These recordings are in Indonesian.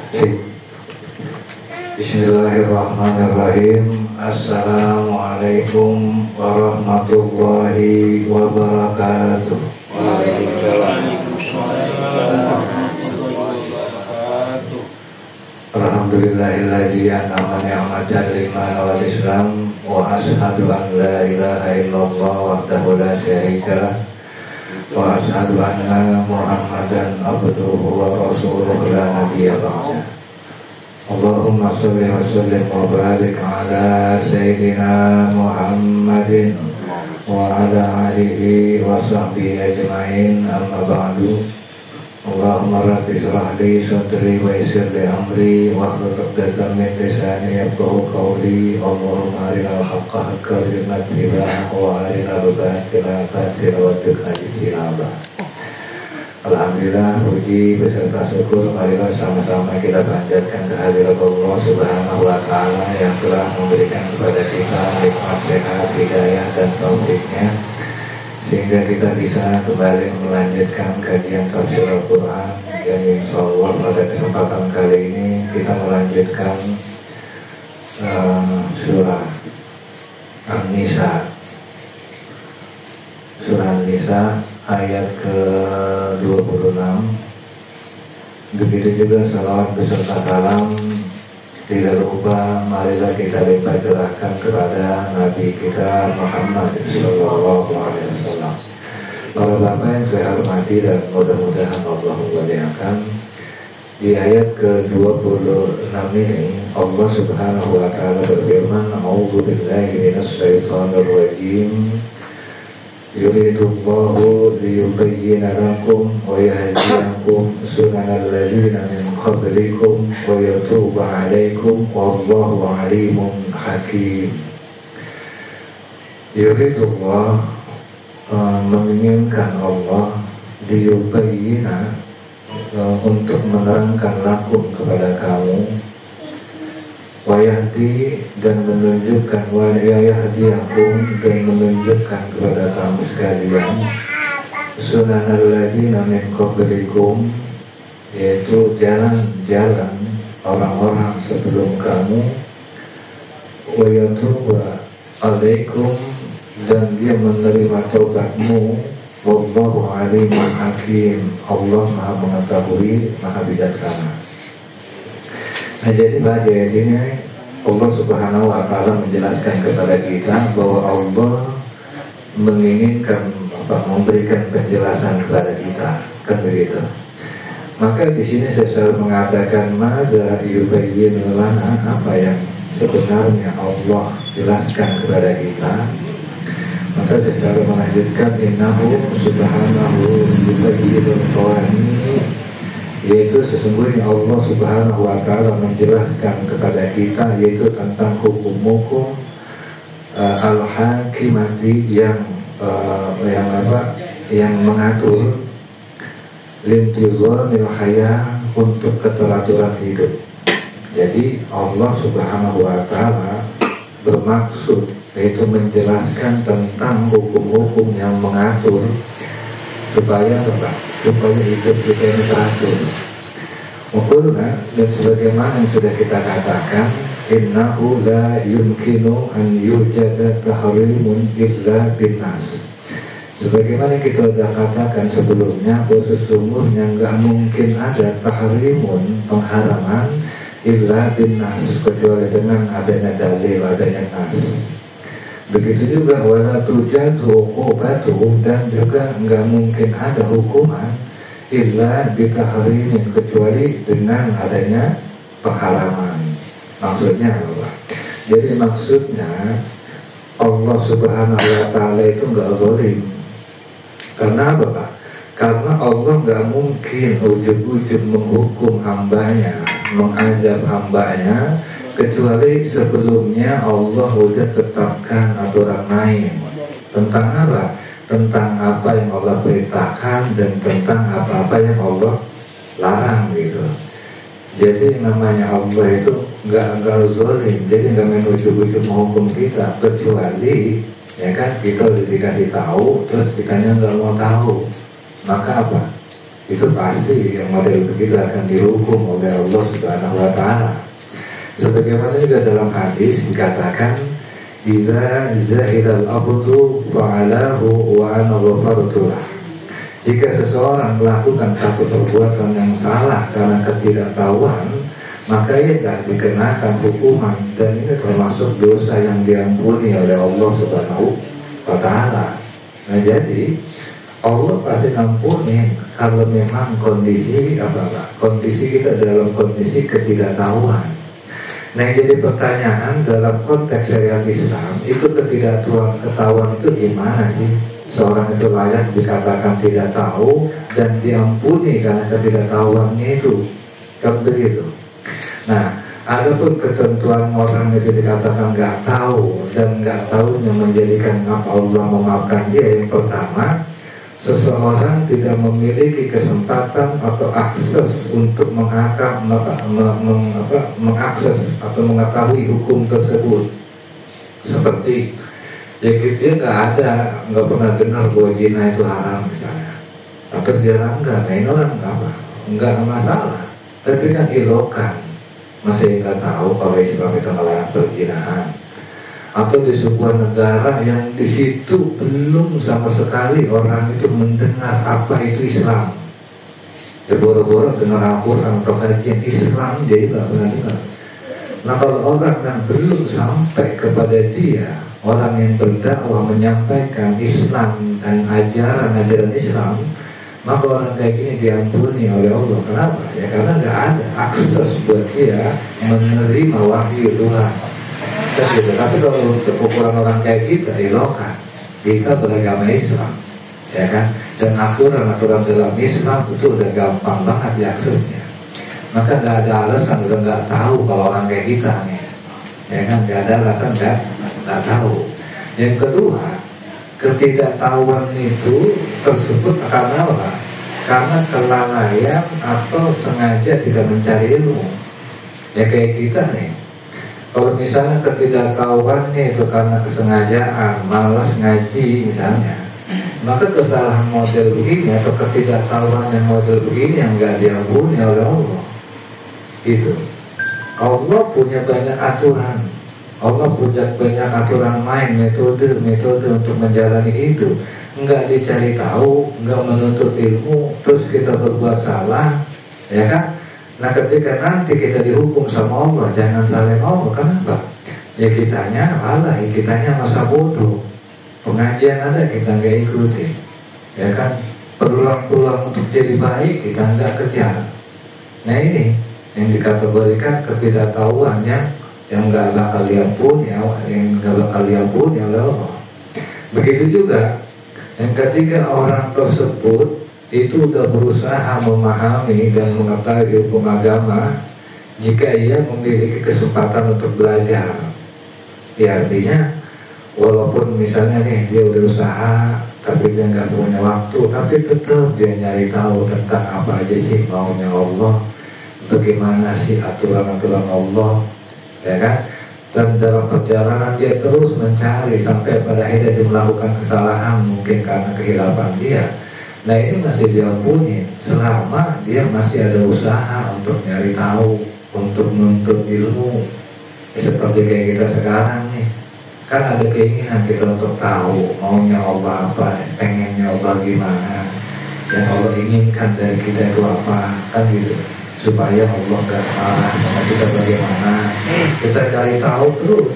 Bismillahirrahmanirrahim. Assalamualaikum warahmatullahi wabarakatuh. Alhamdulillahilladzi an'ama ni'matan liman wal Islam wa asyhadu an la ilaha illallah wahdahu la syarika lah wa asyhadu anna Muhammadan abduhu wa rasuluhu la nabiyya ba'da. Allahumma shalli wa sallim wa barik ala sayyidina Muhammadin wa ala alihi wa sahbihi ajma'in, amma ba'du. Allahumma rabbi shrah li sadri wa yassir li amri wahlul 'uqdatam min lisani yafqahu qawli. Allahumma arinal haqqa haqqan warzuqna ittiba'ahu wa arinal batila batilan warzuqna ijtinabah. Alhamdulillah, puji beserta syukur marilah sama-sama kita panjatkan kehadirat Allah Subhanahu wa Ta'ala yang telah memberikan kepada kita nikmat sehat, hidayah dan taufiknya, sehingga kita bisa kembali melanjutkan kajian tafsir Al-Quran. Dan insyaallah pada kesempatan kali ini kita melanjutkan surah An-Nisa. Surah An-Nisa ayat ke-26. Begitu juga salawat beserta salam tidak lupa marilah kita lipat curahkan kepada Nabi kita Muhammad sallallahu alaihi wasallam. Para bapak yang saya hormati dan mudah-mudahan Allah memuliakan, di ayat ke-26 ini Allah Subhanahu wa Ta'ala berfirman, A'udzu billahi minasy syaithanir rajim. Yuridullahu liyubayyina lakum wa yahdiyakum sunanal ladzina min qablikum wa yatuba 'alaikum wallahu 'alimun hakim. Yuridullah, menginginkan Allah, liyubayyina, untuk menerangkan lakum kepada kamu, wayahdi, dan menunjukkan, wayahdiyakum, dan menunjukkan kepada kamu sekalian, sunanal ladzina min qablikum, yaitu jalan-jalan orang-orang sebelum kamu, wayatuba alaikum, dan dia menerima taubatmu, wallahu alimun hakim, Allah maha mengetahui, maha bijaksana. Nah, jadi pada ayat ini Allah Subhanahu wa Ta'ala menjelaskan kepada kita bahwa Allah menginginkan memberikan penjelasan kepada kita, kan begitu. Maka di sini saya selalu mengatakan mada yubayyinu lana, apa yang sebenarnya Allah jelaskan kepada kita. Maka saya selalu melanjutkan innahu subhanahu yubayyinul qawani, yaitu sesungguhnya Allah Subhanahu wa Ta'ala menjelaskan kepada kita, yaitu tentang hukum-hukum al-hakimati yang mengatur lintizamil haya, untuk keteraturan hidup. Jadi Allah Subhanahu wa Ta'ala bermaksud yaitu menjelaskan tentang hukum-hukum yang mengatur supaya hidup kita ini teratur. Mukulna, dan sebagaimana yang sudah kita katakan, innahu la yumkinu an yujada tahrimun illa binnas. Sebagaimana kita sudah katakan sebelumnya, bahwa sesungguhnya nggak mungkin ada tahrimun, pengharaman, illa binnas, kecuali dengan adanya dalil, adanya nas. Begitu juga wala tujadu uqubatu, dan juga enggak mungkin ada hukuman illa bitahrimin, kecuali dengan adanya pengharaman. Maksudnya apa? Jadi maksudnya Allah Subhanahu wa Ta'ala itu enggak zalim. Karena apa, Pak? Karena Allah enggak mungkin ujug-ujug menghukum hambanya, mengazab hambanya, kecuali sebelumnya Allah sudah tetapkan aturan main. Tentang apa? Tentang apa yang Allah perintahkan dan tentang apa-apa yang Allah larang gitu. Jadi namanya Allah itu nggak zalim, jadi nggak main ujug-ujug menghukum kita, kecuali ya kan kita udah dikasih tahu terus kitanya nggak mau tahu, maka apa? itu pasti yang model begitu akan dihukum oleh Allah Subhanahu wa Ta'ala. Sebagaimana juga dalam hadis dikatakan, "Idza zahidal abdu fa'alahu wa ana ghafartu lah." Jika seseorang melakukan satu perbuatan yang salah karena ketidaktahuan, maka ia tidak dikenakan hukuman, dan ini termasuk dosa yang diampuni oleh Allah Subhanahu wa Ta'ala. Nah, jadi Allah pasti ampuni kalau memang kondisi kita dalam kondisi ketidaktahuan. Nah, jadi pertanyaan dalam konteks syariat Islam itu ketahuan itu gimana sih? Seorang itu layak dikatakan tidak tahu dan diampuni karena ketidaktahuannya itu, kan begitu. Nah, adapun ketentuan orang itu dikatakan nggak tahu dan nggak tahunya menjadikan apa Allah memaafkan dia. Yang pertama, seseorang tidak memiliki kesempatan atau akses untuk mengakses atau mengetahui hukum tersebut. Seperti ya, dia nggak pernah dengar bahwa zina itu haram misalnya, atau dia langgar, nah ini orang nggak masalah. Tapi kan ilokan masih nggak tahu kalau Islam itu melarang perzinahan, atau di sebuah negara yang di situ belum sama sekali orang itu mendengar apa itu Islam. Ya boro-boro dengar Al-Quran atau kajian Islam jadi nggak pernah dengar. Nah, kalau orang yang belum sampai kepada dia, orang yang berdakwah menyampaikan Islam dan ajaran Islam, maka orang kayak gini diampuni oleh Allah. Kenapa? Ya karena nggak ada akses buat dia menerima wahyu Tuhan. Tapi kalau untuk ukuran orang kayak kita, ilokan, kita beragama Islam, ya kan? Dan aturan-aturan dalam Islam itu udah gampang banget diaksesnya. Maka nggak ada alasan udah nggak tahu kalau orang kayak kita nih, ya kan? Nggak ada alasan nggak tahu. Yang kedua, ketidaktahuan itu tersebut karena apa? Karena kelalaian atau sengaja tidak mencari ilmu. Ya kayak kita nih, kalau misalnya ketidaktahuannya itu karena kesengajaan, malas ngaji misalnya, maka kesalahan model begini atau ketidaktahuan yang model begini yang nggak diampuni oleh Allah. Itu Allah punya banyak aturan, Allah punya banyak aturan main, metode untuk menjalani hidup. Nggak dicari tahu, nggak menuntut ilmu, terus kita berbuat salah, ya kan? Nah, ketika nanti kita dihukum sama Allah, jangan salahin Allah. Kenapa? Ya kitanya lalai, kitanya masa bodoh. Pengajian ada kita nggak ikuti, ya kan? Peluang-peluang untuk jadi baik kita nggak kejar. Nah, ini yang dikategorikan ketidaktahuannya yang nggak bakal diampuni, oleh Allah. Begitu juga yang ketiga, orang tersebut itu sudah berusaha memahami dan mengetahui hukum agama jika ia memiliki kesempatan untuk belajar. Ya artinya walaupun misalnya nih dia udah usaha tapi dia nggak punya waktu, tapi tetap dia nyari tahu tentang apa aja sih maunya Allah, bagaimana sih aturan-aturan Allah, ya kan? Dan dalam perjalanan dia terus mencari sampai pada akhirnya dia melakukan kesalahan mungkin karena kehilapan dia. Nah, ini masih diampuni selama dia masih ada usaha untuk nyari tahu, untuk menuntut ilmu. Seperti kayak kita sekarang nih, kan ada keinginan kita untuk tahu maunya Allah apa, pengennya Allah gimana, yang Allah inginkan dari kita itu apa, kan gitu, supaya Allah gak marah sama kita bagaimana. Kita cari tahu terus.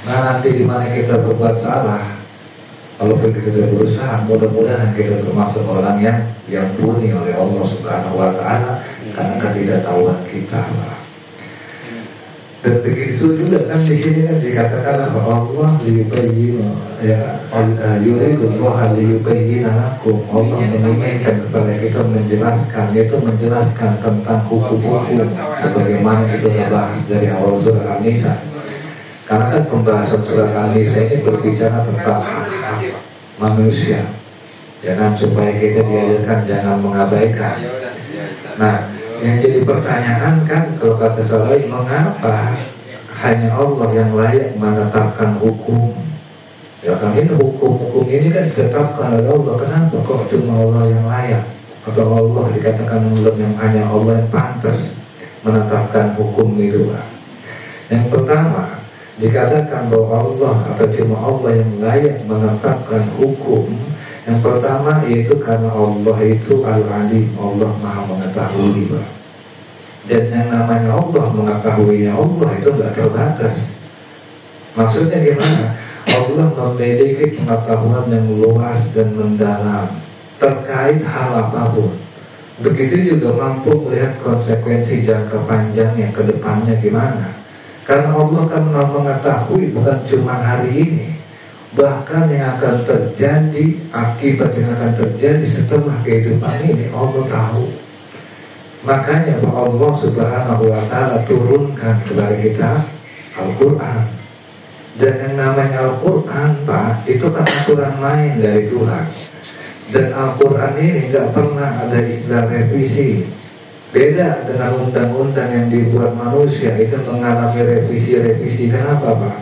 Nah, nanti di mana kita berbuat salah, kalaupun kita sudah berusaha, mudah-mudahan kita termasuk orang yang diampuni oleh Allah Subhanahu wa Ta'ala karena ketidaktahuan kita. Dan begitu juga kan di sini kan dikatakan Allah liyubayyin, ya yuridullah liyubayyin lakum. Allah menginginkan kepada kita menjelaskan, yaitu menjelaskan tentang hukum-hukum sebagaimana itu dibahas dari awal surah An-Nisa. Karena kan pembahasan surah An-Nisa ini berbicara tentang hak-hak manusia, jangan supaya kita diajarkan jangan mengabaikan. Nah, yang jadi pertanyaan kan kalau kata Salih, mengapa hanya Allah yang layak menetapkan hukum? Ya kan ini hukum-hukum ini kan ditetapkan oleh Allah. Kenapa kok cuma Allah yang layak? atau Allah dikatakan ulum yang hanya Allah yang pantas menetapkan hukum itu, Pak. Yang pertama, dikatakan bahwa Allah atau cuma Allah yang layak menetapkan hukum. Yang pertama yaitu karena Allah itu Al-Alim, Allah Maha mengetahui, Pak. Dan yang namanya Allah mengetahuinya Allah itu nggak terbatas. Maksudnya gimana? Allah memiliki pengetahuan yang luas dan mendalam terkait hal apapun. Begitu juga mampu melihat konsekuensi jangka panjangnya ke depannya gimana. Karena Allah kan mengetahui bukan cuma hari ini, bahkan yang akan terjadi, akibat yang akan terjadi setelah kehidupan ini Allah tahu. Makanya Allah Subhanahu wa ta'ala turunkan kepada kita Al-Quran. Dan yang namanya Al-Quran, Pak, itu kan aturan main dari Tuhan. Dan Al-Quran ini gak pernah ada istilah revisi. Beda dengan undang-undang yang dibuat manusia, itu mengalami revisi-revisi. Kenapa, Pak?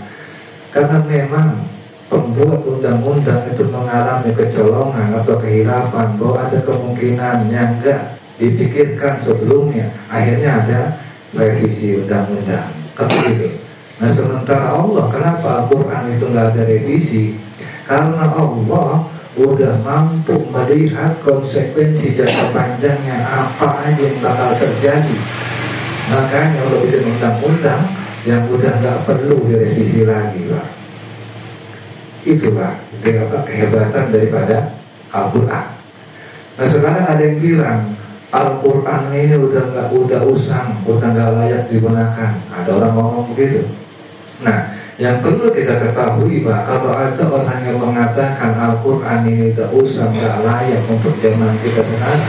Karena memang pembuat undang-undang itu mengalami kecolongan atau kehilapan, bahwa ada kemungkinan yang gak dipikirkan sebelumnya. Akhirnya ada revisi undang-undang. Gitu. Nah sementara Allah, kenapa Al-Quran itu gak ada revisi? Karena Allah udah mampu melihat konsekuensi jangka panjangnya apa aja yang bakal terjadi. Makanya Allah bikin undang-undang yang udah gak perlu direvisi lagi, Pak. Itulah kehebatan daripada Al-Quran. Nah sekarang ada yang bilang Al-Quran ini udah usang, udah gak layak digunakan. Ada orang ngomong begitu. Nah, yang perlu kita ketahui, Pak, kalau ada orang yang mengatakan Al-Quran ini udah usang, gak layak untuk zaman kita sekarang,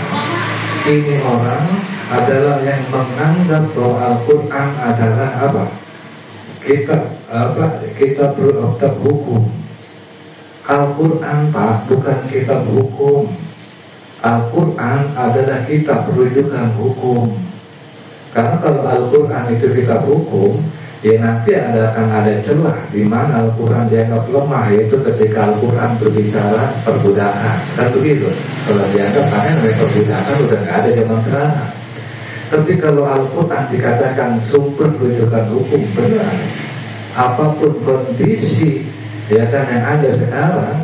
ini orang adalah yang menganggap bahwa Al-Quran adalah apa? Kitab hukum. Al-Quran, Pak, bukan kitab hukum. Al-Quran adalah kitab rujukan hukum. Karena kalau Al-Quran itu kitab hukum, ya nanti akan ada celah di mana Al-Quran dianggap lemah, yaitu ketika Al-Quran berbicara perbudakan. Kan begitu. Kalau dianggap namanya perbudakan udah nggak ada zaman sekarang. Tapi kalau Al-Quran dikatakan sumber rujukan hukum, benar. Apapun kondisi ya kan yang ada sekarang,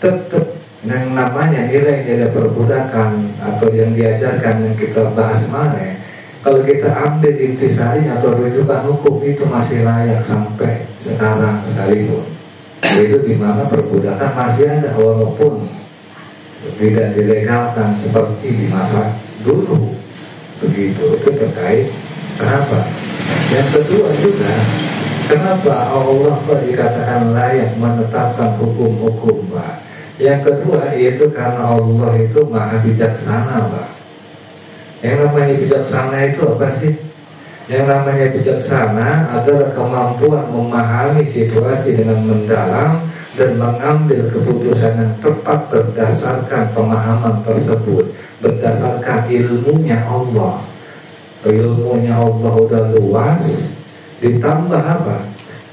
tetap yang namanya nilai-nilai perbudakan atau yang diajarkan yang kita bahas kemarin, kalau kita ambil intisarinya atau rujukan hukum itu masih layak sampai sekarang sekalipun. Itu dimana perbudakan masih ada walaupun tidak dilegalkan seperti di masa dulu. Begitu, itu terkait kenapa. Yang kedua juga, kenapa Allah dikatakan layak menetapkan hukum-hukum, Pak? Yang kedua yaitu karena Allah itu maha bijaksana, Pak. Yang namanya bijaksana itu apa sih? Yang namanya bijaksana adalah kemampuan memahami situasi dengan mendalam dan mengambil keputusan yang tepat berdasarkan pemahaman tersebut, berdasarkan ilmunya Allah. Ilmunya Allah udah luas, ditambah apa?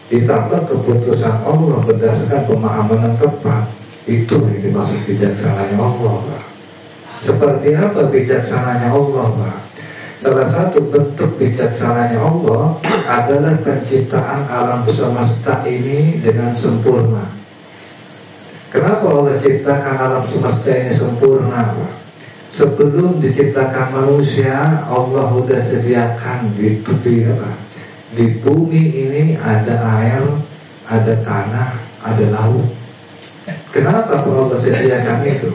Ditambah keputusan Allah berdasarkan pemahaman yang tepat. Itu yang dimaksud bijaksananya Allah, Pak. Seperti apa bijaksananya Allah, Pak? Salah satu bentuk bijaksananya Allah adalah penciptaan alam semesta ini dengan sempurna. Kenapa Allah ciptakan alam semesta ini sempurna, Pak? Sebelum diciptakan manusia, Allah sudah sediakan di bumi ini ada air, ada tanah, ada laut. Kenapa Allah sediakan itu?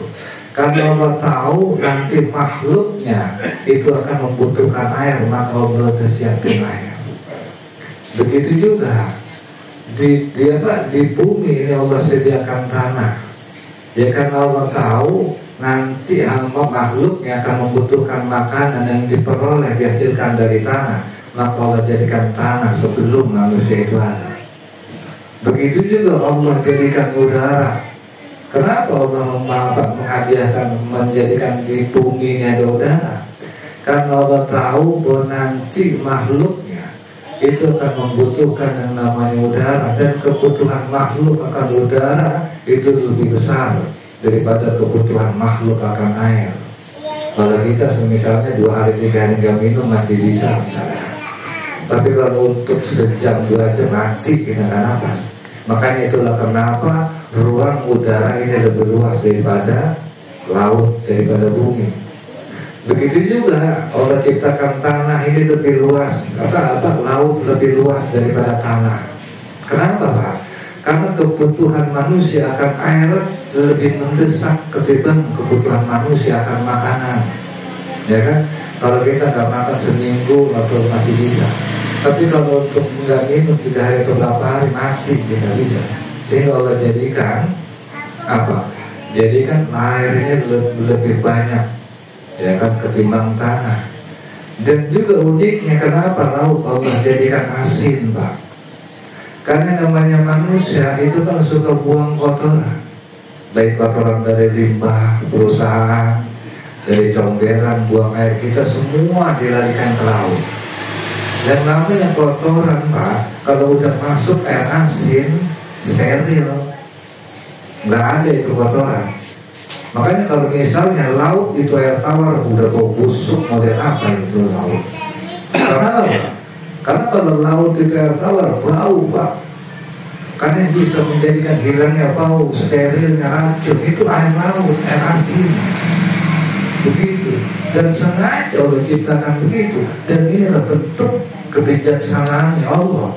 Karena Allah tahu nanti makhluknya itu akan membutuhkan air, maka Allah siapin air. Begitu juga di bumi ini Allah sediakan tanah. Ya karena Allah tahu nanti makhluknya akan membutuhkan makanan yang diperoleh dihasilkan dari tanah, maka Allah jadikan tanah sebelum manusia itu ada. Begitu juga Allah jadikan udara. Kenapa Allah menghadiahkan menjadikan di bumi ini ada udara? Karena Allah tahu bahwa nanti makhluknya itu akan membutuhkan yang namanya udara, dan kebutuhan makhluk akan udara itu lebih besar daripada kebutuhan makhluk akan air. Kalau kita misalnya 2 hari 3 hari nggak minum masih bisa misalnya. Tapi kalau untuk sejam 2 jam mati kita nggak nafas. Makanya itulah kenapa ruang udara ini lebih luas daripada laut, daripada bumi. Begitu juga Allah ciptakan tanah ini lebih luas, laut lebih luas daripada tanah. Kenapa Pak? Karena kebutuhan manusia akan air lebih mendesak ketimbang kebutuhan manusia akan makanan. Ya kan? Kalau kita nggak makan seminggu atau masih bisa. Tapi kalau untuk nggak minum 3 hari atau berapa hari mati kita bisa. Sehingga Allah jadikan apa? Jadikan air ini lebih banyak, ya kan, ketimbang tanah. Dan juga uniknya kenapa laut Allah jadikan asin Pak? Karena namanya manusia itu kan suka buang kotoran, baik kotoran dari limbah perusahaan, dari comberan, buang air kita semua dilarikan ke laut. Dan namanya kotoran Pak, kalau udah masuk air asin steril, nggak ada itu kotoran. Makanya kalau misalnya laut itu air tawar udah bau busuk model apa itu laut. Karena apa? Karena kalau laut itu air tawar bau Pak. Karena bisa menjadikan hilangnya bau, sterilnya racun itu air laut, air asin. Begitu. Dan sengaja Allah ciptakan begitu. Dan inilah bentuk kebijaksanaan Allah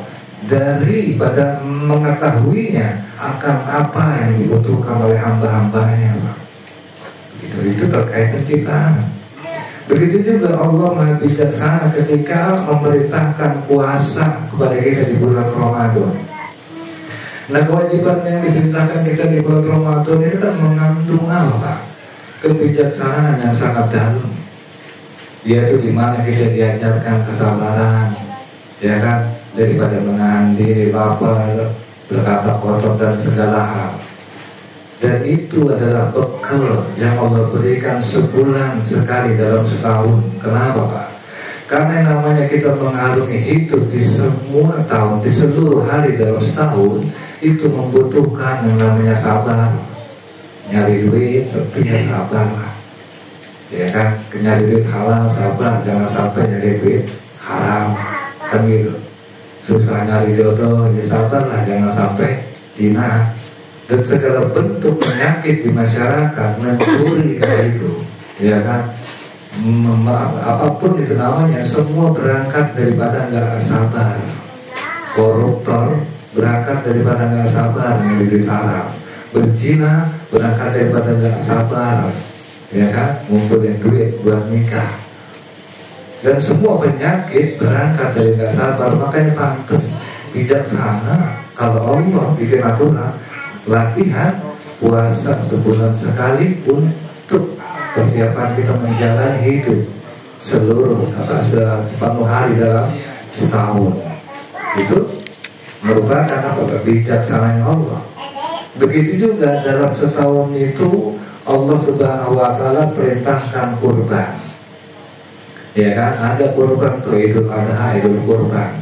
daripada mengetahuinya akan apa yang dibutuhkan oleh hamba-hambanya Pak. Itu terkait penciptaan. Begitu juga Allah Maha Bijaksana ketika memerintahkan puasa kepada kita di bulan Ramadan. Nah, kewajiban yang diperintahkan kita di bulan Ramadan ini kan mengandung apa? Kebijaksanaan yang sangat dalam. Yaitu di mana kita diajarkan kesabaran, ya kan, daripada menahan diri, lapar, berkata kotor dan segala hal. Dan itu adalah bekal yang Allah berikan sebulan sekali dalam setahun. Kenapa Pak? Karena namanya kita mengarungi hidup di semua tahun, di seluruh hari dalam setahun, itu membutuhkan yang namanya sabar. Nyari duit, sepinya sabar lah. Ya kan, nyari duit halal sabar, jangan sampai nyari duit haram. Kan gitu. Susah nyari jodoh, ya sabar lah, jangan sampai zina. Dan segala bentuk penyakit di masyarakat mencuri kayak itu, ya kan, apapun itu namanya, semua berangkat daripada nggak sabar. Koruptor berangkat daripada nggak sabar nyari duit haram. Berzina berangkat daripada nggak sabar, ya kan, ngumpulin duit buat nikah. Dan semua penyakit berangkat dari nggak sabar. Makanya pantas bijaksana kalau Allah bikin aturan latihan puasa sebulan sekali untuk persiapan kita menjalani hidup seluruh sepenuh hari dalam setahun. Itu merupakan kebijaksanaan Allah. Begitu juga dalam setahun itu Allah Subhanahu wa Ta'ala perintahkan kurban. Ya kan, ada kurban tuh, Idul Adha, Idul Kurban.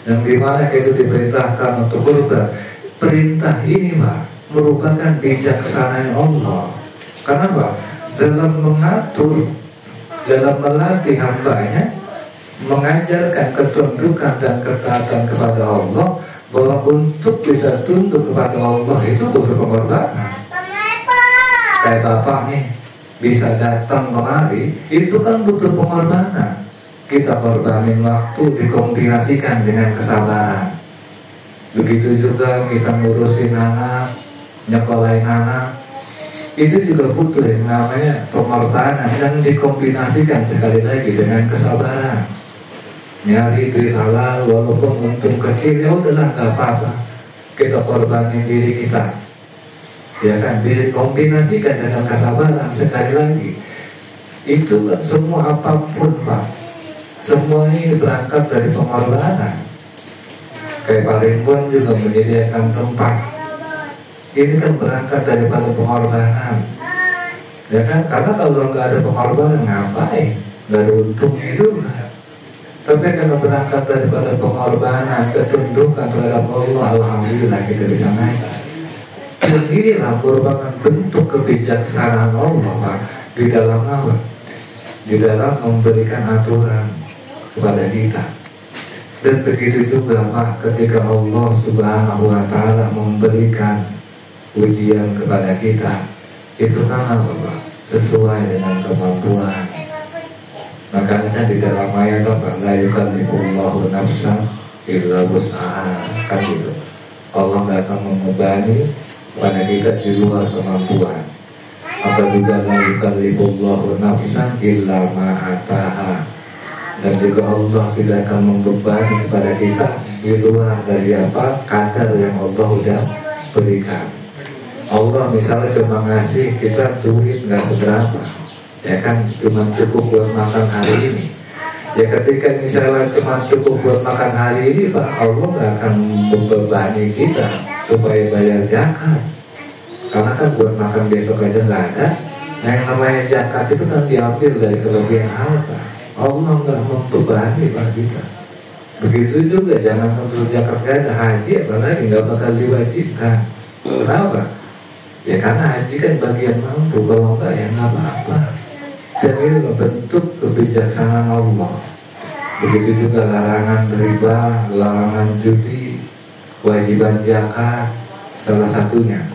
Yang dimana itu diperintahkan untuk kurban. Perintah ini Pak merupakan bijaksanaan Allah. Kenapa? Dalam mengatur, dalam melatih hambanya, mengajarkan ketundukan dan ketaatan kepada Allah, bahwa untuk bisa tunduk kepada Allah itu butuh pengorbanan. Kayak Bapak nih bisa datang kemari, itu kan butuh pengorbanan. Kita korbanin waktu dikombinasikan dengan kesabaran. Begitu juga kita ngurusin anak, nyekolahin anak, itu juga butuh yang namanya pengorbanan yang dikombinasikan sekali lagi dengan kesabaran. Nyari duit halal walaupun untung kecil, ya udahlah gak apa-apa, kita korbanin diri kita, ya kan, dikombinasikan dengan kesabaran sekali lagi. Itu kan semua apapun Pak, semua ini berangkat dari pengorbanan. Kayak Pak Ridwan juga menyediakan tempat, ini kan berangkat daripada pengorbanan, ya kan, karena kalau nggak ada pengorbanan ngapain, nggak ada untungnya juga. Tapi kalau berangkat daripada pengorbanan, ketundukan terhadap Allah, alhamdulillah kita bisa naik. Dan inilah merupakan bentuk kebijaksanaan Allah Pak di dalam Allah. di dalam memberikan aturan kepada kita. Dan begitu juga Pak, ketika Allah Subhanahu wa Ta'ala memberikan ujian kepada kita, itu kan apa Pak? Sesuai dengan kemampuan. Makanya di dalam ayat apa? La yukallifullahu nafsan illa wus'aha, kan gitu. Allah gak akan membebani kepada kita di luar kemampuan. Apa juga la yukallifullahu nafsan illa ma'ataha, dan juga Allah tidak akan membebani kepada kita di luar dari apa kadar yang Allah sudah berikan. Allah misalnya cuma ngasih kita duit nggak seberapa, ya kan, cuma cukup buat makan hari ini. Ya ketika misalnya cuma cukup buat makan hari ini Pak, Allah nggak akan membebani kita supaya bayar zakat, karena kan buat makan besok aja nggak ada. Nah yang namanya zakat itu kan diambil dari kelebihan harta. Allah nggak membebani Pak kita. Begitu juga jangan untuk zakat ada haji, apalagi nggak bakal diwajibkan. Kenapa? Ya karena haji kan bagian mampu, kalau enggak ya nggak apa-apa. Dan ini bentuk kebijaksanaan Allah. Begitu juga larangan riba, larangan judi, kewajiban zakat salah satunya.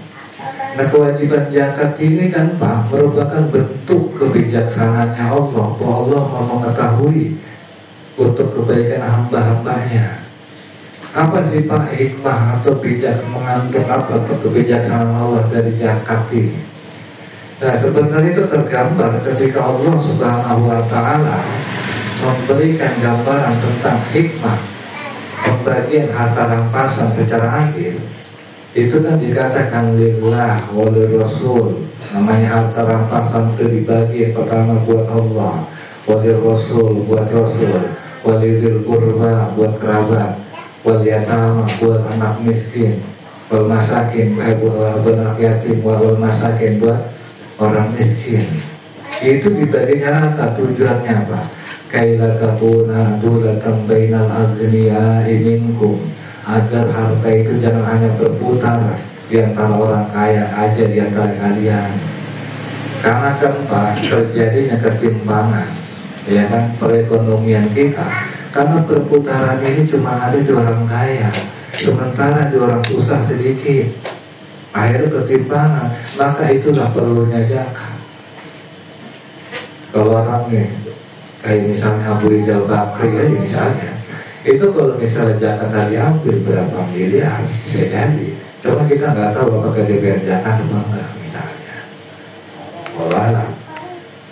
Nah kewajiban zakat ini kan Pak merupakan bentuk kebijaksanaannya Allah, bahwa Allah mau mengetahui untuk kebaikan hamba-hambanya. Apa sih Pak hikmah atau bijak mengantuk apa kebijaksanaan Allah dari zakat ini? Nah sebenarnya itu tergambar ketika Allah Subhanahu wa Ta'ala memberikan gambaran tentang hikmah pembagian harta rampasan secara adil. Itu kan dikatakan lillah wali rasul, namanya harta rampasan itu dibagi pertama buat Allah, wali rasul buat rasul, wali dzil qurba buat kerabat, wal yatama buat anak miskin, wal masakin buat anak yatim, wal masakin buat orang miskin. Itu dibaginya apa? Tujuannya apa? Kaila takuna dulatan bainal aghniya'i minkum, agar harta itu jangan hanya berputar di antara orang kaya aja di antara kalian. Karena kan Pak terjadinya kesimpangan, ya kan, perekonomian kita. Karena perputaran ini cuma ada di orang kaya, sementara di orang susah sedikit. Akhirnya ketimpangan. Maka itulah perlunya zakat. Kalau orang nih kayak misalnya Abu Rizal Bakri ya misalnya, itu kalau misalnya zakat diambil berapa miliar bisa jadi. Cuma kita nggak tahu apakah dia bayar zakat atau enggak misalnya.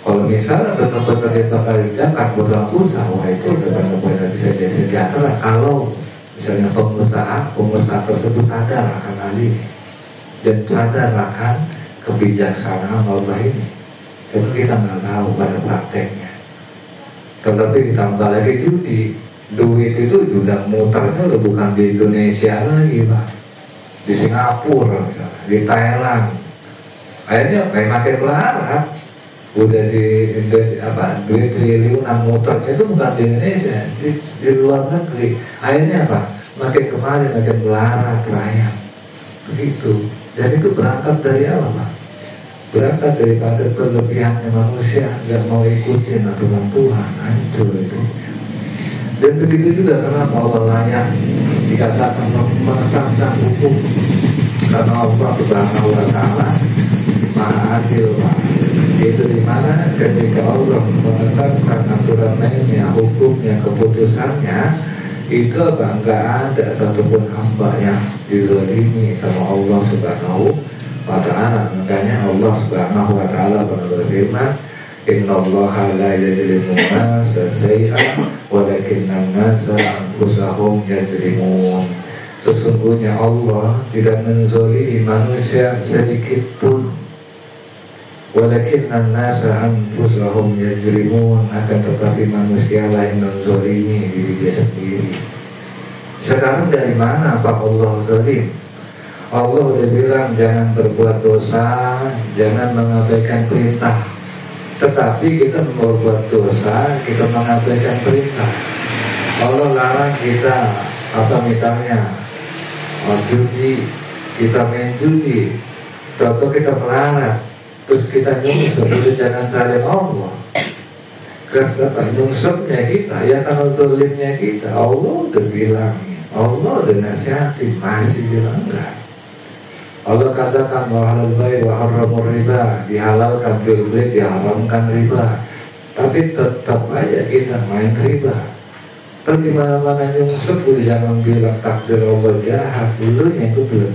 Kalau misalnya benar-benar dia bakal zakat berang susah, wah itu benar-benar bisa jadi sejahtera. Kalau misalnya pengusaha tersebut sadar akan hal ini dan sadar akan kebijaksanaan Allah ini. Tapi kita nggak tahu pada prakteknya. Tetapi ditambah lagi judi, duit itu juga muternya bukan di Indonesia lagi Pak, di Singapura, di Thailand. Akhirnya kayak makin melarat, udah duit triliunan muternya itu bukan di Indonesia, di luar negeri. Akhirnya apa? Makin kemari makin melarat rakyat, begitu. Dan itu berangkat dari apa Pak? Berangkat daripada berlebihannya manusia, nggak mau ikutin aturan Tuhan, hancur itu. Dan begitu juga kenapa Allah layak dikatakan menetapkan hukum, karena Allah Subhanahu wa Ta'ala Maha Adil Pak. Itu dimana ketika Allah menetapkan aturan lainnya, hukumnya, keputusannya, itu nggak ada satupun hamba yang dizalimi sama Allah Subhanahu wa Ta'ala. Makanya Allah Subhanahu wa Ta'ala pernah berfirman, innallaha la yajlimu nasa syai'an walakinnan nasa anfusahum yajlimun. Sesungguhnya Allah tidak menzalimi manusia sedikit pun, walakinnan nasa anfusahum yajlimun, akan tetapi manusia lain menzalimi diri dia sendiri. Sekarang dari mana Pak Allah zalim? Allah udah bilang jangan berbuat dosa, jangan mengabaikan perintah. Tetapi kita berbuat dosa, kita mengabaikan perintah. Allah larang kita misalnya judi, kita main judi, atau kita melarat, terus kita nyusul, itu jangan saling Allah. nyungsepnya kita, ya karena zalimnya kita. Allah udah bilang, Allah udah nasihatin, masih bilang enggak. Allah katakan wa halal bai wa haramur riba, dihalalkan jual beli, diharamkan riba, tapi tetap aja kita main riba. Tapi mana-mana nyungsep, jangan bilang takdir Allah jahat, dulunya itu belum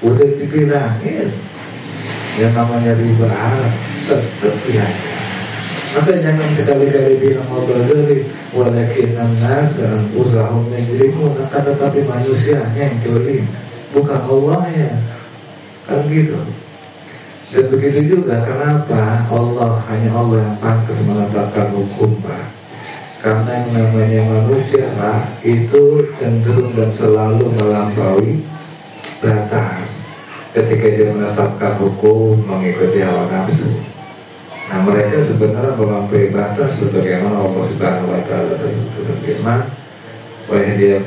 udah dibilangin yang namanya riba haram, tetap ya. Maka jangan sekali-kali bilang Allah dari walakin nas usahum yajrimun, akan tetapi manusianya yang jolim, bukan Allah ya. Kan gitu. Dan begitu juga kenapa hanya Allah yang pantas menetapkan hukum, Pak. Karena yang namanya manusia, Pak, itu cenderung dan selalu melampaui batas ketika dia menetapkan hukum mengikuti hawa nafsu. Nah, mereka sebenarnya melampaui batas sebagaimana Allah Subhanahu wa taala berfirman, bahwa dia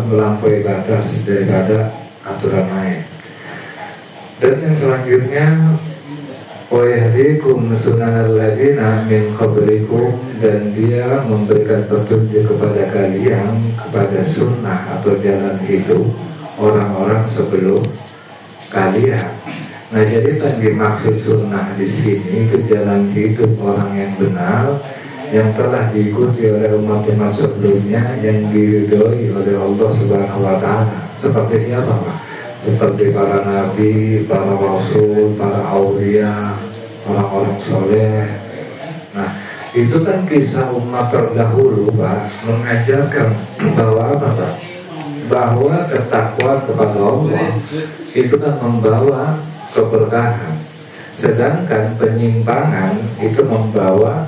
melampaui batas daripada aturan main. Dan yang selanjutnya, wa yahdikum sunanal ladzina min qablikum, dan dia memberikan petunjuk kepada kalian kepada sunnah atau jalan hidup orang-orang sebelum kalian. Nah, jadi yang dimaksud sunnah di sini itu jalan hidup orang yang benar, yang telah diikuti oleh umat-umat sebelumnya, yang diridhoi oleh Allah Subhanahu wa taala. Seperti siapa, Pak? Seperti para nabi, para rasul, para aulia, orang-orang soleh. Nah, itu kan kisah umat terdahulu, Pak, mengajarkan bahwa apa, Pak? Bahwa ketakwaan kepada Allah itu kan membawa keberkahan, sedangkan penyimpangan itu membawa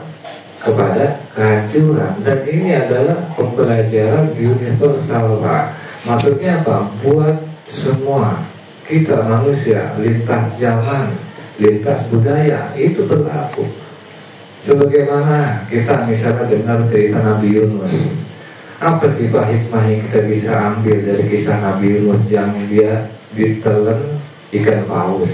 kepada kehancuran. Dan ini adalah pembelajaran universal, Pak. Maksudnya apa? Buat semua kita manusia, lintas zaman, lintas budaya, itu berlaku. Sebagaimana kita misalnya dengar cerita Nabi Yunus, apa sih Pak hikmah yang kita bisa ambil dari kisah Nabi Yunus yang dia ditelan ikan paus,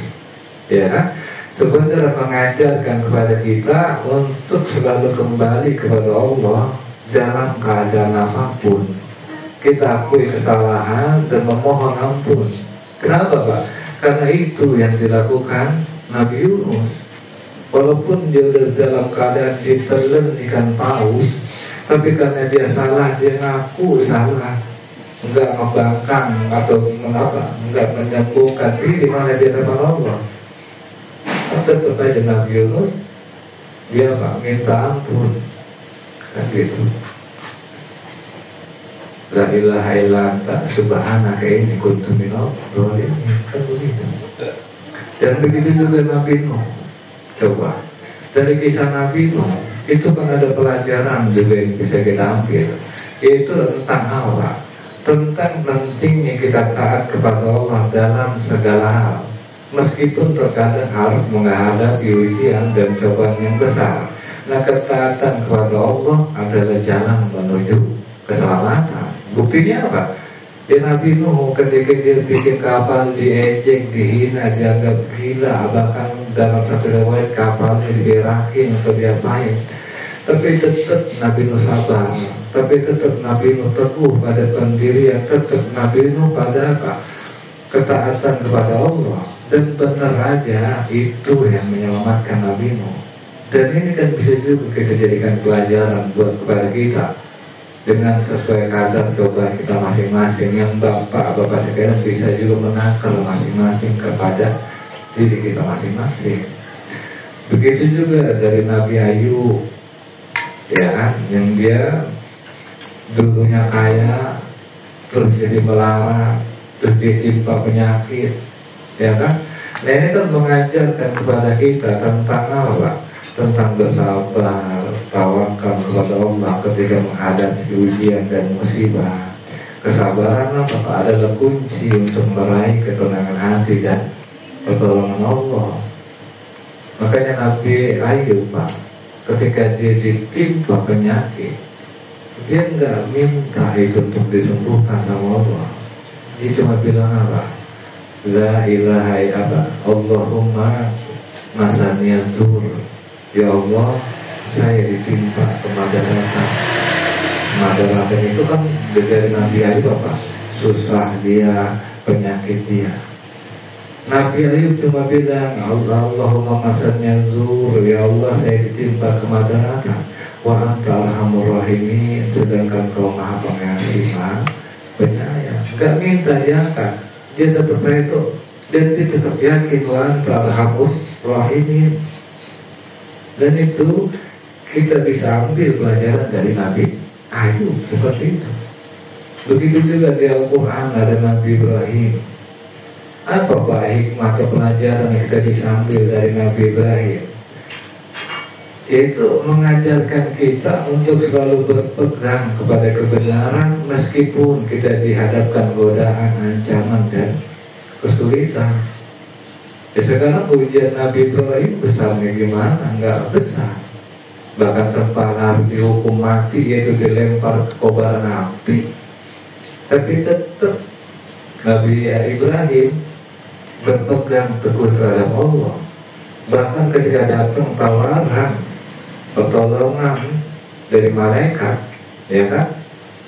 ya kan? Sebenarnya mengajarkan kepada kita untuk selalu kembali kepada Allah dalam keadaan apapun. Kita akui kesalahan dan memohon ampun. Kenapa, Pak? Karena itu yang dilakukan Nabi Yunus. Walaupun dia dalam keadaan ditelan ikan paus, tapi karena dia salah, dia ngaku salah, enggak membangkang atau mengapa, enggak menyembuhkan diri, mana dia sama Allah. Tetap aja Nabi Yunus dia Pak minta ampun, kan gitu. La ilaha illa anta subhanaka inni kuntu minadh dhalimin, kan begitu. Dan begitu juga Nabi Nuh. Coba dari kisah Nabi Nuh itu kan ada pelajaran juga yang bisa kita ambil, yaitu tentang Allah, tentang pentingnya kita taat kepada Allah dalam segala hal, meskipun terkadang harus menghadapi ujian dan cobaan yang besar. Nah, ketaatan kepada Allah adalah jalan menuju keselamatan. Buktinya apa? Ya Nabi Nuh ketika dia bikin kapal diejek, dihina, dianggap gila, bahkan dalam satu riwayat kapalnya diberakin atau diapain, tapi tetap Nabi Nuh sabar, tapi tetap Nabi Nuh teguh pada pendirian, tetap Nabi Nuh pada apa? Ketaatan kepada Allah. Dan benar aja itu yang menyelamatkan Nabi Nuh. Dan ini kan bisa juga kita jadikan pelajaran buat kepada kita, dengan sesuai kadar cobaan kita masing-masing. Yang bapak sekalian bisa juga menakar masing-masing kepada diri kita masing-masing. Begitu juga dari Nabi Ayub, ya kan, yang dia dulunya kaya, terus jadi melarat, terus ditimpa penyakit, ya kan. Nah, ini kan mengajarkan kepada kita tentang apa? Tentang bersabar, tawakal kepada Allah ketika menghadapi ujian dan musibah. Kesabaran apa? Adalah kunci untuk meraih ketenangan hati dan pertolongan Allah. Makanya Nabi Ayub, Pak, ketika dia ditimpa penyakit, dia nggak minta itu untuk disembuhkan sama Allah. Dia cuma bilang apa? La ilaha illallah, Allahumma masaniyatur. Ya Allah, saya ditimpa kemadaratan. Kemadaratan itu kan dari Nabi Ayub apa? Susah dia, penyakit dia. Nabi Ayub cuma bilang, Allahumma masannya zur, ya Allah saya ditimpa kemadaratan. Wa anta arhamur rahimin, sedangkan kau maha pengasih, maha penyayang. Gak minta diangkat, dia tetap redo dan dia tetap yakin wa anta arhamur rahimin. Dan itu kita bisa ambil pelajaran dari Nabi Ayub seperti itu. Begitu juga di Al-Quran ada Nabi Ibrahim. Apa hikmah atau pelajaran yang kita bisa ambil dari Nabi Ibrahim? Yaitu mengajarkan kita untuk selalu berpegang kepada kebenaran meskipun kita dihadapkan godaan, ancaman dan kesulitan. Ya sekarang ujian Nabi Ibrahim besarnya gimana? Enggak besar. Bahkan sempat harus dihukum mati, yaitu dilempar ke kobaran api. Tapi tetap Nabi Ibrahim berpegang teguh terhadap Allah. Bahkan ketika datang tawaran pertolongan dari malaikat, ya kan,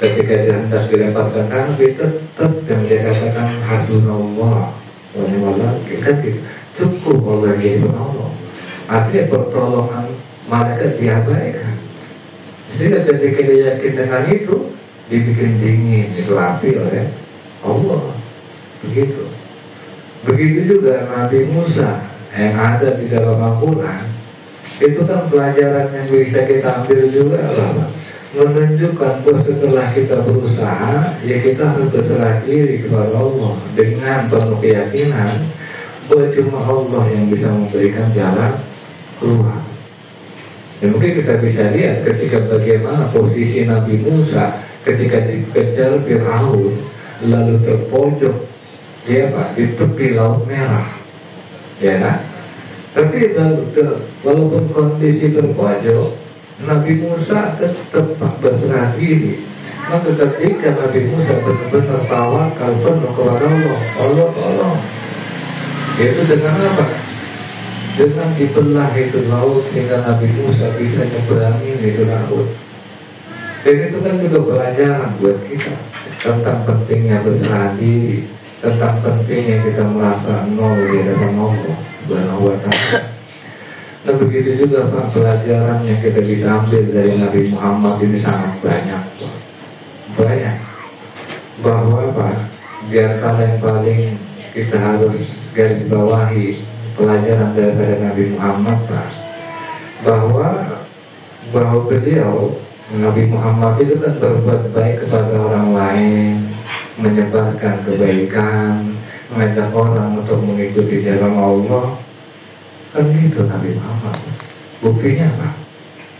ketika dia hendak dilemparkan kafir, tetap yang dia katakan hasbunallah wa ni'mal wakil, kan gitu. Cukup Allah yang penolong. Artinya pertolongan malaikat diabaikan. Sehingga ketika dia yakin dengan itu, dibikin dingin, ditelapi oleh Allah. Begitu. Begitu juga Nabi Musa yang ada di dalam Al-Quran. Itu kan pelajaran yang bisa kita ambil juga lah, menunjukkan bahwa setelah kita berusaha, ya kita harus berserah diri kepada Allah dengan penuh keyakinan bahwa cuma Allah yang bisa memberikan jalan keluar. Ya mungkin kita bisa lihat ketika bagaimana posisi Nabi Musa ketika dikejar Fir'aun lalu terpojok dia di tepi Laut Merah, ya kan? Tapi walaupun kondisi terpojok, Nabi Musa tetap berserah diri. Maka ketika Nabi Musa benar-benar tawakal penuh kepada Allah, Allah tolong. Itu dengan apa? Dengan dibelah itu laut sehingga Nabi Musa bisa nyeberangi itu laut. Dan itu kan juga pelajaran buat kita tentang pentingnya berserah diri, tentang pentingnya kita merasa nol di hadapan Allah Subhanahu wa ta'ala. Dan begitu juga Pak, pelajaran yang kita bisa ambil dari Nabi Muhammad ini sangat banyak. Banyak. Bahwa Pak, di antara yang paling kita harus garis bawahi pelajaran daripada Nabi Muhammad Pak, bahwa beliau Nabi Muhammad itu kan berbuat baik kepada orang lain, menyebarkan kebaikan, mengajak orang untuk mengikuti jalan Allah. Kan gitu Nabi Muhammad. Buktinya apa?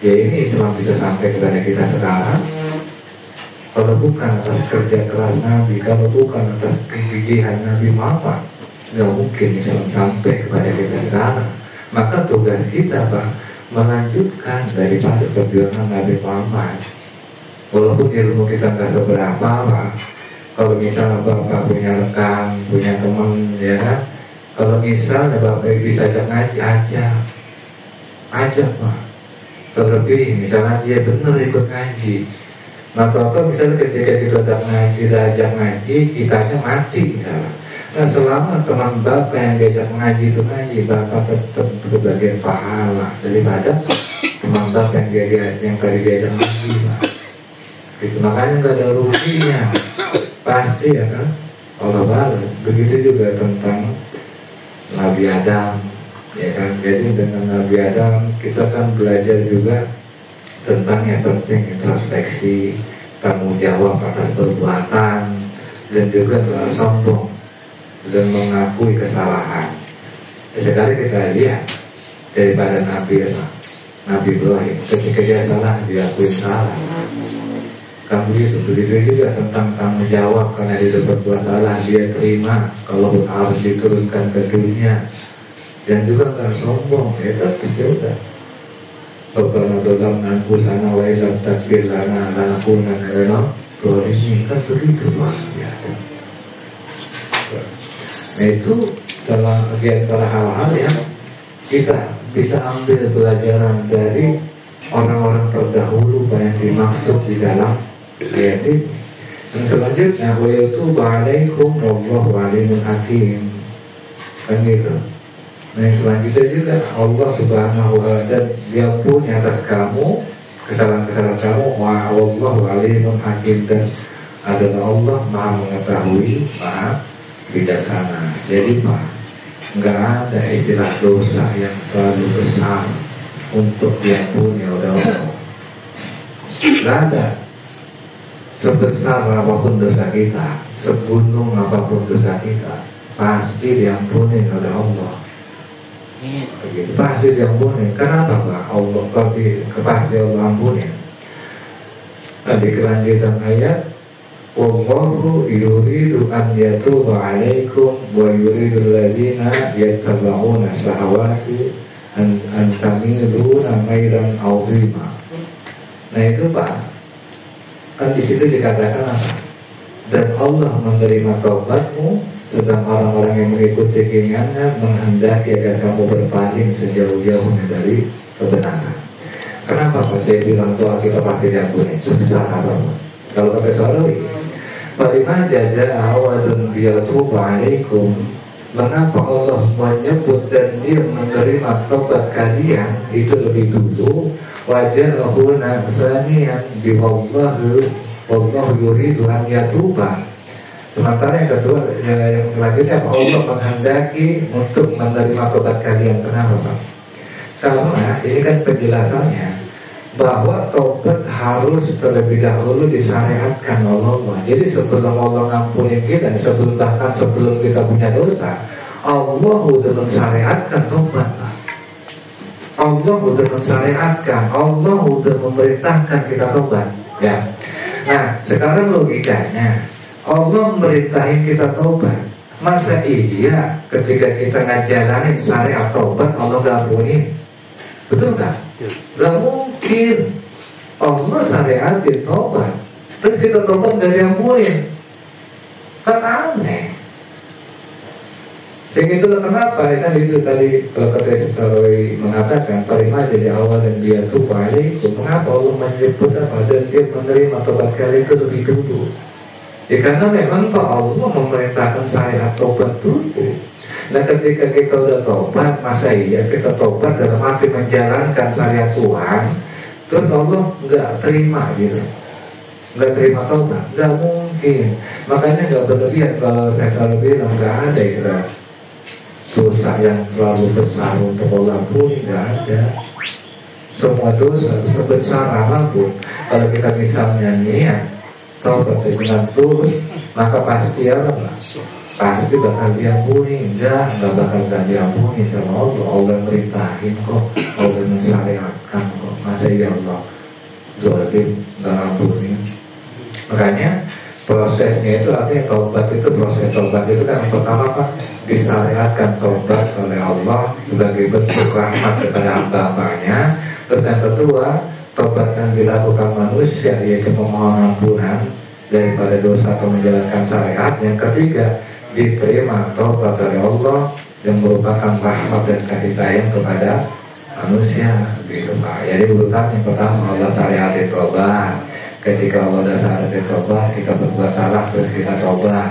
Ya ini Islam bisa sampai kepada kita sekarang kalau bukan atas kerja keras Nabi, kalau bukan atas kegigihan Nabi Muhammad, nggak mungkin Islam sampai kepada kita sekarang. Maka tugas kita Pak, melanjutkan daripada perjuangan Nabi Muhammad. Walaupun ilmu kita nggak seberapa Pak, kalau misalnya Bapak punya rekan, punya teman, ya kan, kalau misalnya Bapak bisa ajak ngaji, ajak Pak. Terlebih misalnya dia benar ikut ngaji, nah atau misalnya ketika kita ajak ngaji, kitanya mati misalnya. Nah selama teman Bapak yang diajak ngaji itu ngaji, Bapak tetap berbagian pahala daripada teman Bapak yang tadi diajak ngaji Pak. Itu makanya nggak ada ruginya, pasti ya kan Allah balas. Begitu juga tentang Nabi Adam, ya kan. Jadi dengan Nabi Adam kita kan belajar juga tentang yang penting introspeksi, tanggung jawab atas perbuatan, dan juga gak sombong dan mengakui kesalahan. Sekali kita lihat daripada Nabi Ibrahim, ketika dia salah diakui salah. Kan begitu juga tentang tanggung jawab, karena dia berbuat salah dia terima kalau harus diturunkan ke dunia, dan juga nggak sombong, ya tetap juga. Rabbana zalamna anfusana wa illam taghfir lana lanakunanna minadh dhalimin, kan begitu Pak. Ya. Nah itu di antara hal-hal yang kita bisa ambil pelajaran dari orang-orang terdahulu yang dimaksud di dalam ayat ini. Dan selanjutnya wa yatubu alaikum wallahu alimun hakim, kan gitu. Nah yang selanjutnya juga Allah subhanahu wa ta'ala dan diampuni atas kamu kesalahan-kesalahan kamu, wa wallahu alimun hakim, dan adalah Allah maha mengetahui, maha bijaksana. Jadi Pak, nggak ada istilah dosa yang terlalu besar untuk diampuni oleh Allah. Nggak ada. Sebesar apapun dosa kita, segunung apapun dosa kita, pasti diampuni oleh Allah. Begitu. Pasti diampuni. Kenapa Pak? Allah pasti Allah ampuni. Nah di kelanjutan ayat, wallahu yuridu an yatuba alaikum wa yuridu alladhina yattaba'una syahawati an tamiluna mailan 'azima. Nah itu Pak, kan di situ dikatakan apa? Dan Allah menerima taubatmu, sedang orang-orang yang mengikuti keinginannya menghendaki agar kamu berpaling sejauh-jauhnya dari kebenaran. Kenapa Pak saya bilang doa kita pasti diampuni? Sebesar apa Pak? Kalau kata Sarawi, Falimah jaja awadun biyatuba alaikum, mengapa Allah menyebut dan dia menerima taubat kalian itu lebih dulu? Wajahu nasaniyan biwallahu wallahu yuridu an yatuba. Sementara yang kedua, yang selanjutnya Allah menghendaki untuk menerima taubat kalian. Kenapa Pak? Karena ini kan penjelasannya bahwa taubat harus terlebih dahulu disyariatkan oleh Allah. Jadi sebelum Allah ngampuni kita, bahkan sebelum kita punya dosa, Allah sudah mensyariatkan taubat. Allah sudah mensyariatkan, Allah sudah memerintahkan kita taubat. Ya. Nah, sekarang logikanya Allah merintahin kita taubat. Masa iya ketika kita ngajalanin syariat taubat Allah gak ampuni? Betul gak? Gak mungkin. Allah syariatin taubat terus kita taubat gak diampuni, kan aneh. Sehingga itulah kenapa kan itu tadi kalau kata Sarawi mengatakan Falimah jadi awal dan dia tuh alaikum. Mengapa Allah menyebut apa dan dia menerima taubat kalian itu lebih dulu? Ya karena memang Pak Allah memerintahkan syariat taubat dulu. Nah ketika kita udah taubat, masa iya kita taubat dalam arti menjalankan syariat Tuhan, terus Allah nggak terima gitu, nggak terima taubat, nggak mungkin. Makanya nggak berlebihan kalau saya selalu bilang nggak ada istilah dosa yang terlalu besar untuk Allah ampuni, nggak ada. Semua dosa sebesar apapun, kalau kita misalnya niat taubat dengan tulus, maka pasti apa Pak? Pasti bakal diampuni. Enggak bakal diampuni sama Allah. Allah merintahin kok, Allah mensyariatkan kok. Masa ya Allah zalim nggak ampuni? Makanya prosesnya itu artinya taubat itu, proses taubat itu kan yang pertama Pak, disyariatkan taubat oleh Allah sebagai bentuk rahmat kepada hamba-hambanya. Terus yang kedua, taubat yang dilakukan manusia yaitu memohon ampunan daripada dosa atau menjalankan syariat. Yang ketiga, diterima taubat dari Allah yang merupakan rahmat dan kasih sayang kepada manusia, gitu Pak. Jadi urutan yang pertama Allah syariatin taubat. Ketika Allah sudah syariatin taubat, kita berbuat salah terus kita taubat,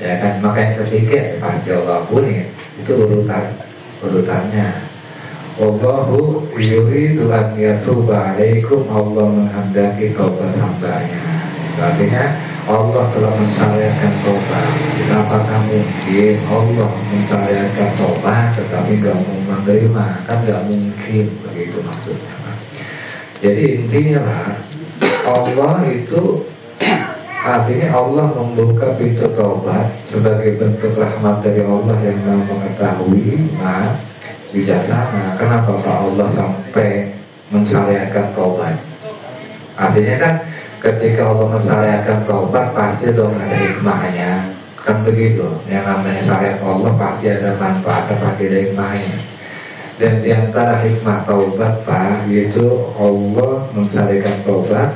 ya kan. Maka yang ketiga pasti Allah ampuni. Itu urutannya. Wallahu yuridu an yatuba alaikum, Allah menghendaki taubat hambanya. Artinya Allah telah mensyariatkan taubat. Apakah mungkin Allah mensyariatkan taubat tetapi gak mau menerima? Kan gak mungkin, begitu maksudnya. Jadi intinya lah, Allah itu artinya Allah membuka pintu taubat sebagai bentuk rahmat dari Allah yang mengetahui, bijaksana. Kenapa Pak Allah sampai mensyariatkan taubat? Artinya kan ketika Allah mensyariatkan taubat pasti dong ada hikmahnya, kan begitu. Yang namanya syariat Allah pasti ada manfaatnya, pasti ada hikmahnya. Dan diantara hikmah taubat Pak, yaitu Allah mensyariatkan taubat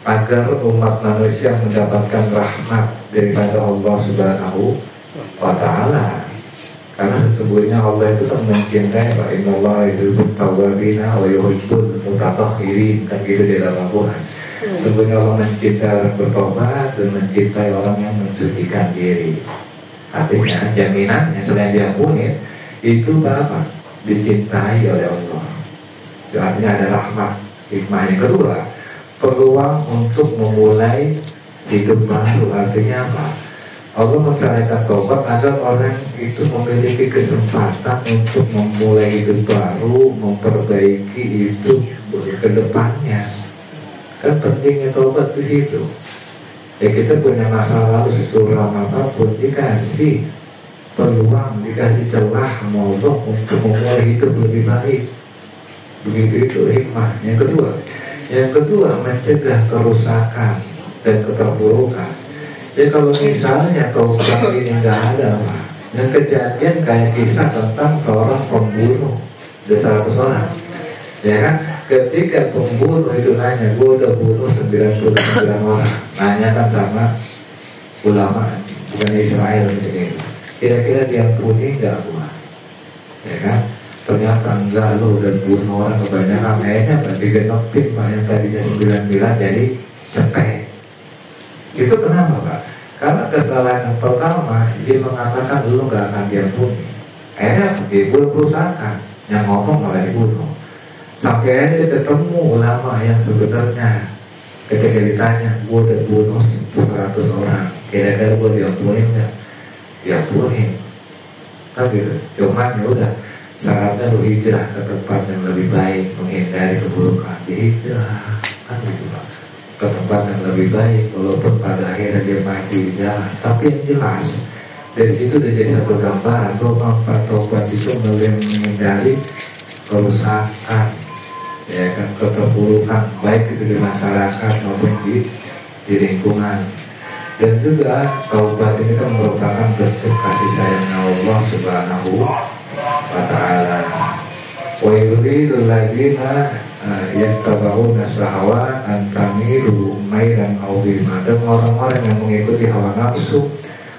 agar umat manusia mendapatkan rahmat daripada Allah Subhanahu wa Ta'ala. Karena sesungguhnya Allah itu kan mencintai wa innallaha yuhibbut tawwabina wa yuhibbul mutatahhirin, kan gitu di dalam Al-Quran. Sesungguhnya Allah mencintai orang bertobat dan mencintai orang yang mensucikan diri. Artinya jaminannya selain diampuni itu apa? Dicintai oleh Allah. Itu artinya ada rahmat. Hikmah yang kedua, peluang untuk memulai hidup baru. Artinya apa? Allah mensyariatkan taubat agar orang itu memiliki kesempatan untuk memulai hidup baru, memperbaiki hidup ke depannya. Kan pentingnya taubat di situ. Ya kita punya masa lalu sesuram apapun, dikasih peluang, dikasih celah Allah untuk memulai hidup lebih baik. Begitu itu hikmah. Yang kedua mencegah kerusakan dan keterpurukan. Jadi kalau misalnya taubat ini nggak ada, Pak, yang kejadian kayak kisah tentang seorang pembunuh, ada 100 orang, ya kan? Ketika pembunuh itu nanya, gue udah bunuh 99 orang, nanya kan sama ulama, bukan Israel gitu. Kira-kira diampuni nggak gua? Ya kan? Ternyata enggak, lo udah bunuh orang kebanyakan, akhirnya digenepin Pak, yang tadinya 99 jadi cepet. Itu kenapa Pak? Karena kesalahan yang pertama dia mengatakan lu gak akan diampuni. Akhirnya dibunuh kerusakan, yang ngomong malah dibunuh. Sampai akhirnya ketemu ulama yang sebenarnya ketika ditanya, gue udah bunuh 100 orang, kira-kira gue diampuni nggak? Diampuni, kan gitu. Cuman ya udah, syaratnya lu hijrah ke tempat yang lebih baik, menghindari keburukan. Hijrah, kan gitu Pak, ke tempat yang lebih baik, walaupun pada akhirnya dia mati di jalan. Tapi yang jelas dari situ udah jadi satu gambaran bahwa manfaat taubat itu menghindari kerusakan, ya kan, keterpurukan baik itu di masyarakat maupun di lingkungan. Dan juga taubat ini kan merupakan bentuk kasih sayangnya Allah Subhanahu wa Ta'ala. Wa yuridul ladzina yattaba'una syahawat an tamilu mailan 'azima. Dan orang-orang yang mengikuti hawa nafsu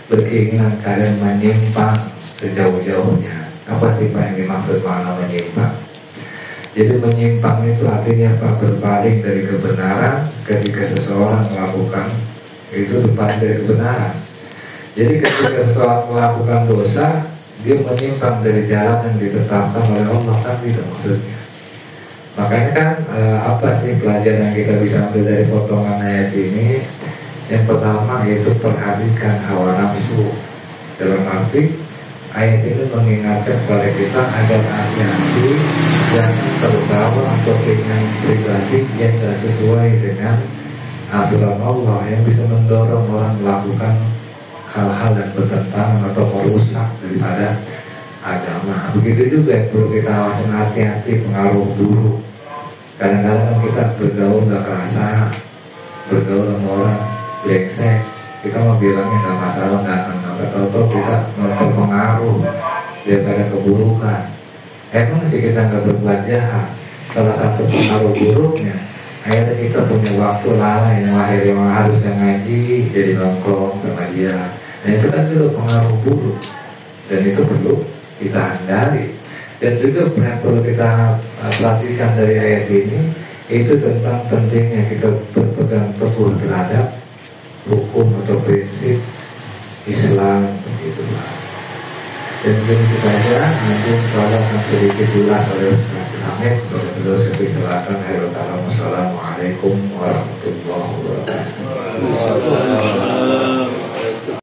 berkeinginan kalian menyimpang sejauh-jauhnya. Apa sih Pak yang dimaksud makna menyimpang? Jadi menyimpang itu artinya Pak, berpaling dari kebenaran ketika seseorang melakukan itu berpaling dari kebenaran. Jadi ketika seseorang melakukan dosa, dia menyimpang dari jalan yang ditetapkan oleh Allah, kan gitu maksudnya. Makanya kan apa sih pelajaran yang kita bisa ambil dari potongan ayat ini? Yang pertama yaitu perhatikan hawa nafsu. Dalam arti ayat ini mengingatkan kepada kita agar hati-hati jangan terbawa atau keinginan pribadi yang tidak sesuai dengan aturan Allah, yang bisa mendorong orang melakukan hal-hal yang bertentangan atau merusak daripada agama. Begitu juga yang perlu kita awasin, hati-hati pengaruh buruk. Kadang-kadang kan kita bergaul nggak kerasa, bergaul sama orang brengsek, kita mau bilangnya nggak masalah, nggak akan tahu kita terpengaruh daripada keburukan. Emang sih kita nggak berbuat jahat, salah satu pengaruh buruknya akhirnya kita punya waktu lalai yang harusnya ngaji jadi nongkrong sama dia. Nah itu kan juga pengaruh buruk, dan itu perlu kita hindari. Dan juga yang perlu kita perhatikan dari ayat ini itu tentang pentingnya kita berpegang teguh terhadap hukum atau prinsip Islam, begitulah. Dan mungkin kita aja nanti soalnya akan sedikit jelas oleh Ustaz Hamid. Beliau silakan. Assalamualaikum warahmatullahi wabarakatuh.